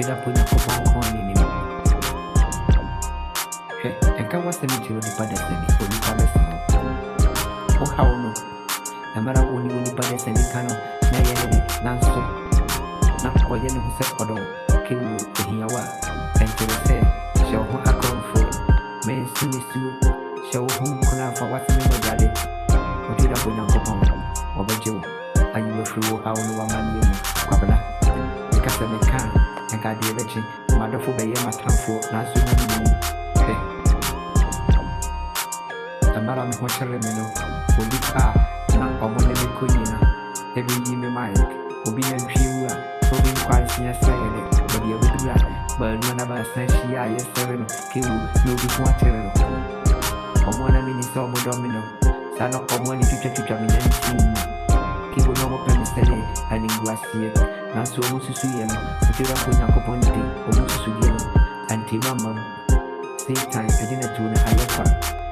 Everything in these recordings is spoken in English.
Trade up with a coupon coin in him. And can was the material the pedestrian for the pedestrian? Oh, how no? The matter only when the pedestrian canoe, nay, Nanso, not for any who said for them, kill the Hiawa, and to the say, show who I come for. Men soon is to show whom could have for what's in the daddy. What did I put on coupon? Or by Joe, and you were through our new man, Quabana. Because I can, and got the election, mother for the Yama town for Nanso. Madame Hocheremino, who did not of one of the Queen, every year Mike, who be in Pua, who been quite near saying it, but you would do that, but none of us says she are yes, kill, no before terror. Of 1 minute or more domino, son of one if you check to anything. Kill no open steady, and in Glacier, not so much to see, but you don't put your component, or much to get, and Timam. Same time, I didn't do the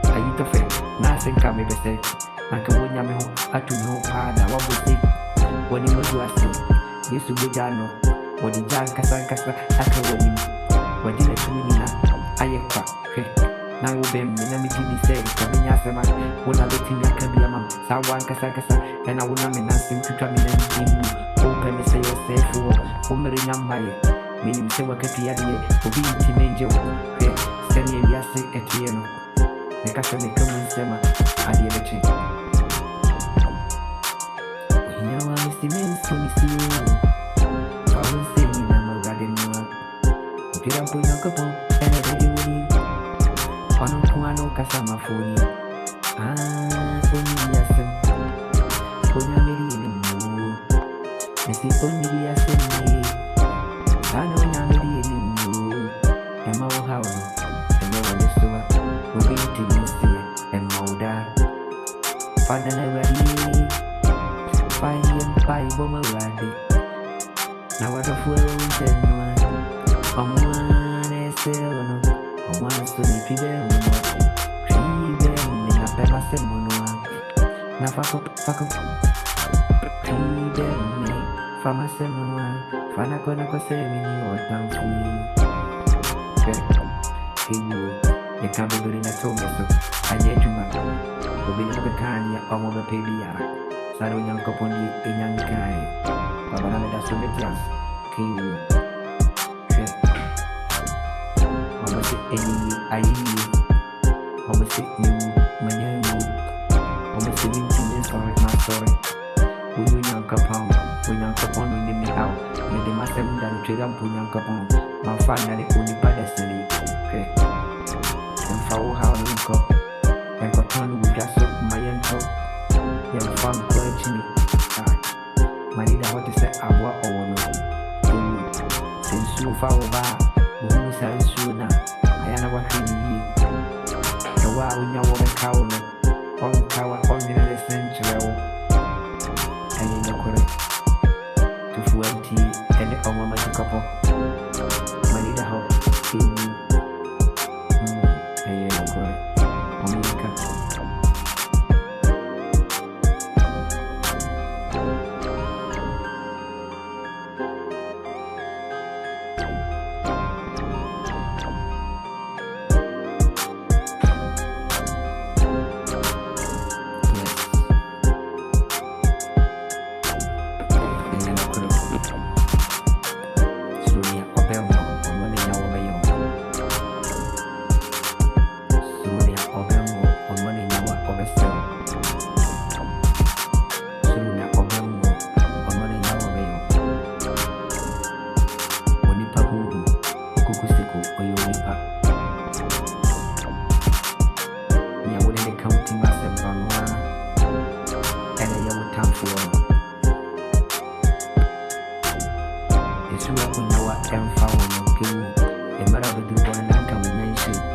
I eat a fair, nothing can be said. I can win Yamaho, I do know harder. What would say when you was asking? This will be Jano, what the Jan Casacasa, I can win him. What did I do in I am quack. Now will be Minamiti said, coming as a man, when I let him can be a man, Sawan Casacasa, and I will not be nothing to come in and see you. Open me say yourself for Marina Maya, meaning say what can be at the for being teenager. Send me a say at Tiano. The castle may come and summer at the other chain. Here I see men see you. I will say, I'm a garden one. If you don't put your couple, and I tell you what you on Puano Casama for you. Only yes, only in the moon. I see only yes, I know I'm in the moon. And my house, and no one is to us. We to see and Moda. Father never did. Fine and pie woman ready. Now what the fool and one. One is still no. One is to be them. In a pepper semon. Now fuck up. Them me. From a semon. Fanacona was saying you or down for you can't be good in a toll, so I get you, man. But we never can yet almost a baby. Sado young couple in young guy. But I'm a that's what class. King. Almost any I almost you, my name. Almost living sorry, not sorry. We young couple, we young couple in the out. Made the master than trade up with young couple. My father, the only pedestrian. Okay. And for how you go, and got on with just my intro. Young fun question. My leader, what is that? I walk over. Since you follow back, who is I sooner? I am never feeling you. The wow in your woman cow, on cow, only in the century. And in the correct to 20 and the woman couple. My leader, how